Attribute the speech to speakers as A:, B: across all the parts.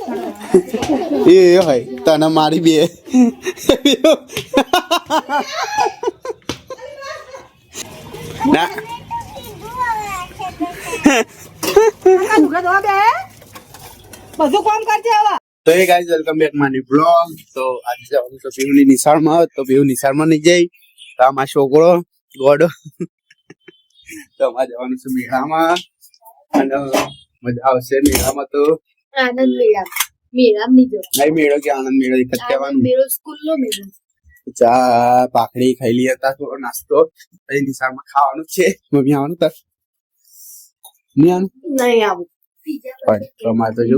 A: એ હોય તને મારી બે ના
B: બધું કામ કરજે હવે.
A: તો એ ગાઈસ વેલકમ બેક માની બ્લોગ. તો આજે જવાનું તો પીહુની નિશાળમાં, તો પીહુ નિશાળમાં નહીં જાય તો આમાં છોકરો ગોડો તો આમાં જવાનું છે મેળામાં અને મજા આવશે મેળામાં. તો
C: આનંદ મેળા મેળામાં નહીં જવાનું.
A: નહીં મેળો કે આનંદ મેળો એક જ કહેવાનું.
C: મેળો સ્કૂલનો મેળો.
A: ચા પાકડી ખાઈ લઈએ હતા, થોડો નાસ્તો પછી નિશાળમાં ખાવાનું છે. મમ્મી આવવાનું તાર નહીં આવવાનું
B: નહીં આવું.
A: પણ તો અમારે તો જો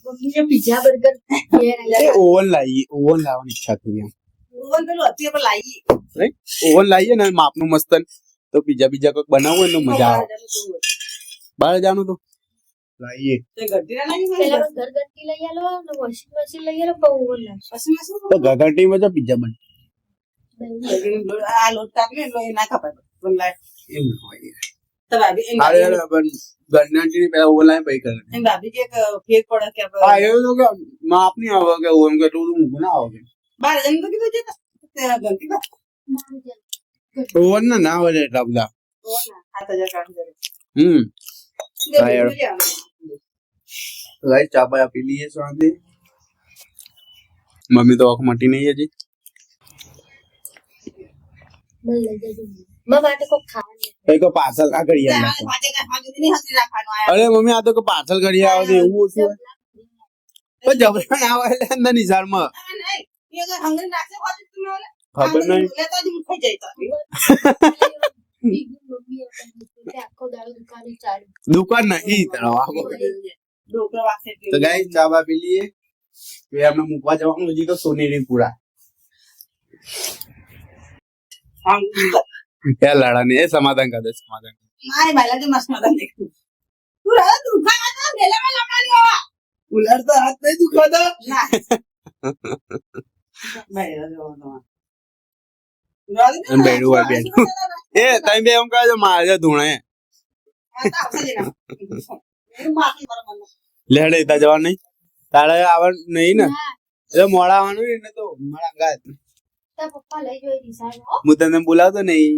C: મમ્મીને પિઝા બર્ગર
A: ઓવન લાવીએ, ઓવન લાવવાની ઈચ્છા થઈ એમ.
B: ઓવન પેલું હતી પણ લાવી.
A: ઓવન લાવીએ ને માપનું મસ્ત, તો બીજા કોઈક બનાવવું હોય ને મજા આવે. બહાર જવાનું તો લાવીએ
B: તે ઘટી ના લાવી
C: પેલા ઘરગંટી લઈ આલો ને વોશિંગ મશીન લઈ આલો પણ ઓવન લાવ.
B: પછી માં શું
A: તો ઘઘરટીમાં જો પિઝા બને
B: આ લોટ તાપલે લો એ ના ખપાય બોલાય
A: એમ હોય.
B: તો ભાભી એમ
A: અરે પણ ઘરનાટી પેલા ઓવન લાવીને પછી કરે.
B: એમ ભાભી કે ફેર પડે કે
A: હા એવું તો કે માપ નહીં આવે કે ઓવન કે એટલું ઊંઘું ના આવે.
B: બાર જણ તો કીધું છે તે ઘંટી બા
A: ઓવન ના આવે એટલા બધા.
B: ઓવન 7000 કામ કરે
A: હા યાર. ગાઈસ ચા પાયા પી લઈએ શાંતિ. મમ્મી તો આંખ મટી નહીં હજી.
C: મને લઈ જજો. મારા માટે કોઈ ખાવાનું
A: કઈ કો પાર્સલ ના કરી આવે. અરે મમ્મી આ તો કે પાર્સલ કરી આવે તો એવું ઓછું હોય. પણ જબરા ના આવે એટલે અંદર નિશાળમાં ખબર નહીં.
C: આખો દાડો દુકાને ચાલુ.
A: દુકાન નહીં તરફ તો ગાઈસ ચા બા પી લઈએ. તો આપણે મૂકવા જવાનું હજી તો સોનેરી પૂરા ક્યાં લડા ને એ સમાધાન કરે સમાધાન. ઉલર તો હાથ નહીં દુખાતો. બેડું હોય બેડું એ તમે બે એમ કહે છો મારે ધૂણે લેડે તા જવાનું નહીં તારે આવવાનું નહીં ને એટલે મોડા આવવાનું ને તો મારા ગાત
C: તારા પપ્પા લઈ જોઈ દિશામાં.
A: હું તને બોલાવતો નહીં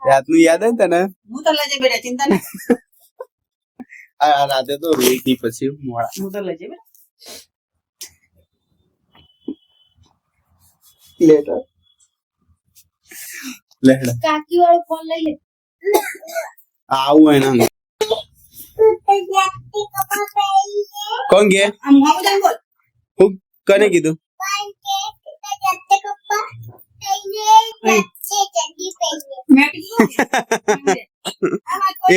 A: રાતનું યાદ આવે ને તને.
B: હું તો લઈ બેટા ચિંતા નહીં.
A: આ રાતે તો રોઈ થી પછી મોડા
B: હું તો લઈ બેટા
A: લેટર લેડ
C: કાકી વાળો ફોન લઈ લે.
A: આવું એના કોણ કે
B: આમ મોમ જાન બોલ
A: હું કને કીધું
B: મેં કીધું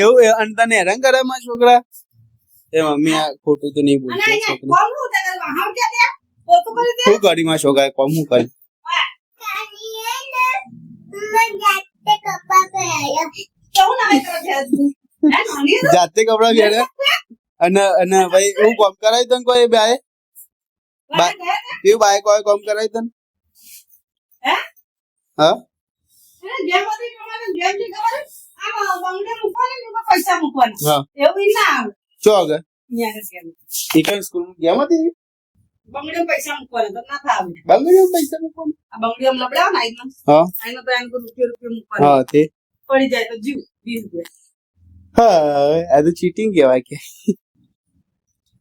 A: એવું અને તને હેરાન કરે માં છોકરા. એ મમ્મી આ ખોટું તો નહીં બોલતો છોકરું.
B: કોમ નું તે હમ કે દે પોતું કરી દે
A: શું કરી માં છોકરા કોમ શું કરી
B: કેવું ના કરે છે હે નાની
A: જાતે કપડા પહેરે અને ભાઈ હું કોમ કરાવી તને કોઈ બાય એવું બાય કોઈ કોમ કરાવી તને
B: હે
A: હા
B: જેમ હતી પ્રમાણે જેમ જે ખબર આ બંગલે મૂકવાને ને પૈસા મૂકવાના
A: હા
B: એવું ઈ ના આવે
A: ચો આગળ
B: ન્યા કેમ
A: ઈકન સ્કૂલ ગયા હતી
B: બંગલે પૈસા મૂકવાના તો ના થાવે
A: બંગડીઓ પૈસા મૂકવાનું
B: આ બંગલે આમ લબડાવ ને આઈનો
A: હા
B: આઈનો તો આઈનો રૂપિયા મૂકવાના
A: હા તે
B: પડી જાય તો જીવ 20 રૂપિયા
A: હા આ તો ચીટિંગ કહેવાય કે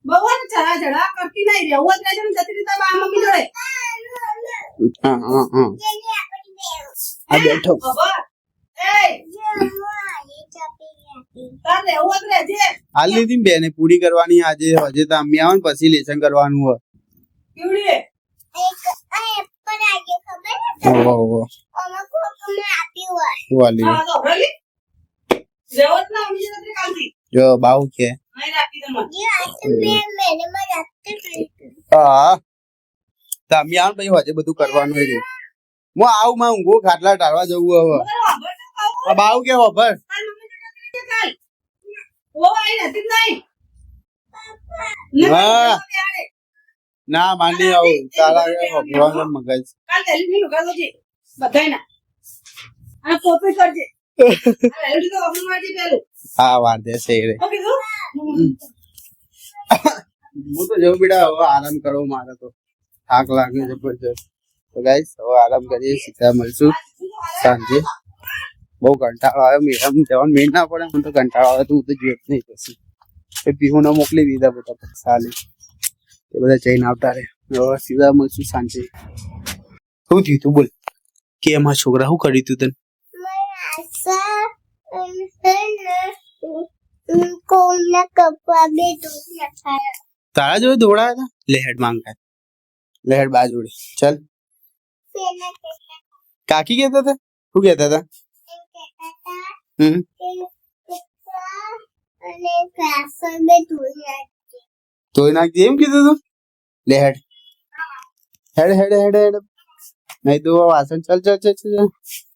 B: બહુ ચડા ચડા કરતી નહીં રહેવું જ રહેશે ને જતી રીતે બા મમ્મી જોડે
A: હા હા હા આ બેઠો
B: ખબર એ તાર રહેવું જ રહેજે
A: હાલ લીધી બેને પૂરી કરવાની આજે હજે તો અમ્મી આવે ને પછી લેસન કરવાનું હોય.
B: કેવડી
A: ઓહો વાલી
B: હા તો ભરલી રહેવું જ ના મમ્મી જોડે કાલથી
A: જો બાઉ કે
B: નહીં રાખી તમારે
A: હા તો અમ્મી આવે ને પછી હજે બધું કરવાનું હોય. હું આવું માં ઊંઘો ખાટલા ટાળવા જવું હવે. આ બાઉ કે વભર હા ના માંડી આવું તારા ભગવાન મગજ હા વાર દે છે રે હું તો જવું બેટા હવે આરામ કરવો મારે તો થાક લાગે જબરજસ્ત તો ગાઈસ હવે આરામ કરીએ સીધા મળશું સાંજે બહુ કંટાળો આવ્યો મેડમ જવાનું મેળ ના પડે મને તો કંટાળો આવે તો હું તો જોઈ જ નહીં પછી એ પીહુને મોકલી દીધા બધા સાલે એ બધા જઈને આવતા રહે હવે સીધા મળશું સાંજે શું થયું તું બોલ કે એમાં છોકરા શું કર્યું તું તને તારા જોડે દોડાયા હતા લેહેડ માંગતા લેહેડ બા જોડે ચાલ કાકી કહેતા હતા શું કહેતા હતા ધોઈ નાખજે એમ કીધું તું લેહેડ હેડ હેડ હેડ હેડ નહીં તો વાસણ ચાલ ચાલ ચાલ ચાલ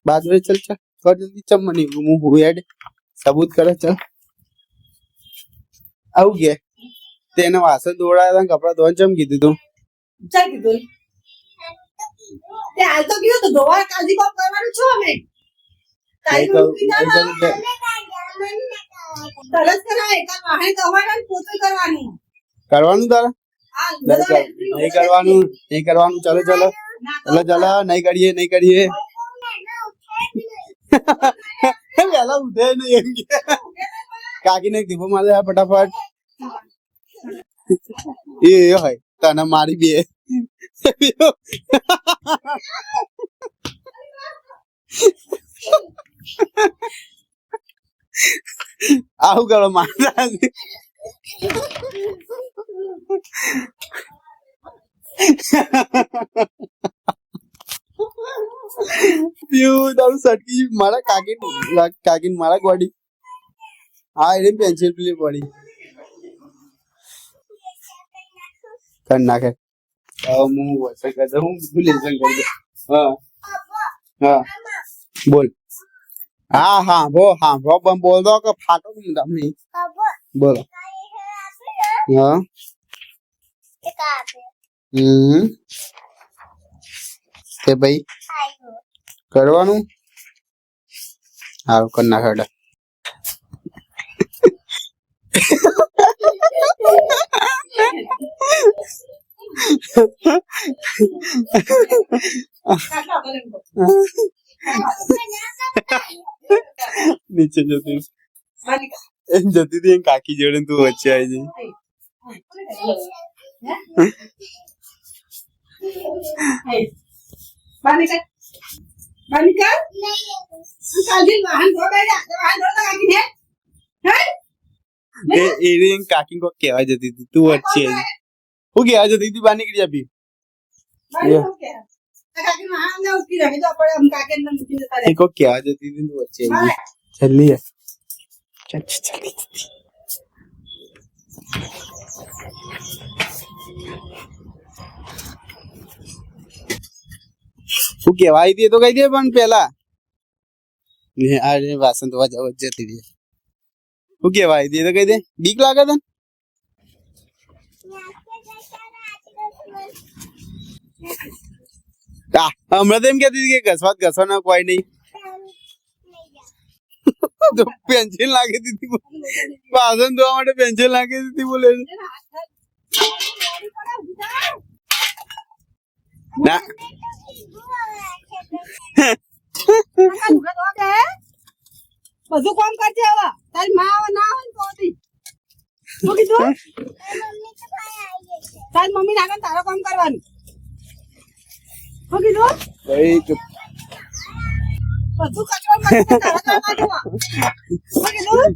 A: બા જોડે ચાલ ચાલ કર જલ્દી ચમ મને હું હેડ સબૂત કરે ચાલ આવું કે તેને વાસણ દોડાયા હતા કપડા ધોવાનું ચમ કીધું તું
B: ચાલ કીધું તે હાલ તો કીધું તો ધોવા કાજી કોમ કરવાનું છો અમે તારી તરસ કરાય કાલ વાહે દવાના પોતે કરવાની
A: કરવાનું તારે નહીં કરવાનું ચલો ચલો ચલો ચલો નહીં કરીએ પેલા ઉઠે નહીં એમ કે કાકીને દીપો મારે ફટાફટ એ હોય તને મારી બે આવું કરો મારા તારું સટકી મારા કાકી મારા ગોડી હા એને પેન્સિલ પેલી પડી કર નાખે હું વસન કરતો હું લેસન કરી દઉં હા બોલ હા બોલ દો કે ફાટો તમને બોલો હા કે ભાઈ કરવાનું હારું કર નાખે નીચે જતી એમ જતી હતી કાકી જોડે તું વચ્ચે આવી જઈ કાકી કો કેવા જતી હતી તું વચ્ચે હું કેવા જતી હતી બહાર નીકળી આપી કો કેવા જતી હતી તું વચ્ચે જલ્દી શું કેવાય હતી તો કઈ દે પણ પેલા વાસણ ધોવા જવા જતી રહી શું કેવાય હતી તો કઈ દે બીક લાગે તને હમણાં તો એમ કેતી હતી કે ઘસવાના કોઈ નહીં પેન્સિલ લાગી દીધી વાસણ ધોવા માટે પેન્સિલ લાગી દીધી બોલે ના
B: બધું કામ કરજે હવે તારી માં હવે ના હોય તો શું કીધું તારી મમ્મી ના તારો કામ કરવાનું શું કીધું બધું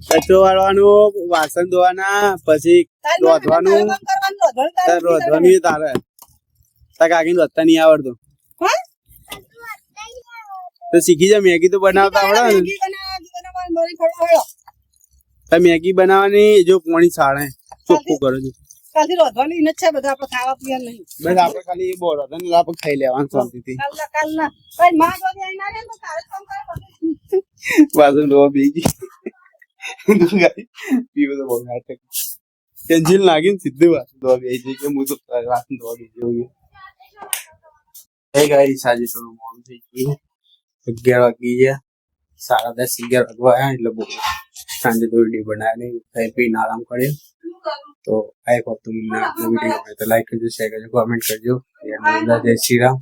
A: કચરો વાળવાનું વાસણ ધોવાના પછી રોધવાનું તારે તાર કાકી રોધતા નહીં આવડતું તો શીખી જા મેગી તો બનાવતા આવડે ને મેગી બનાવવાની જો પાણી છાડે ચોખ્ખું કરો છો
B: કાલથી રોધવાની ન છે બધા આપણે ખાવા પીવા નહીં
A: બસ આપણે ખાલી એ બોલ હતા ને આપણે ખાઈ લેવાનું શાંતિથી
B: કાલના ભાઈ માં જો ના રે તો તારે કામ કરે
A: વાસણ ધોવા બેગી પીવો તો બહુ નાટક પેન્સિલ નાખીને સીધું વાસણ ધોવા બેસી જાય કે હું તો વાસણ ધોવા બેસી જવું ગાઈ સાંજે થોડું મોડું થઈ ગયું 11 વાગી ગયા 10:30 11 વાગવા આવ્યા એટલે બહુ સાંજે તો વિડીયો બનાવ્યા નહીં, ખાઈ પીને આરામ કર્યો. તો આઈ હોપ તમને વિડીયો ગમે તો લાઈક કરજો, શેર કરજો, કોમેન્ટ કરજો. જય શ્રી રામ.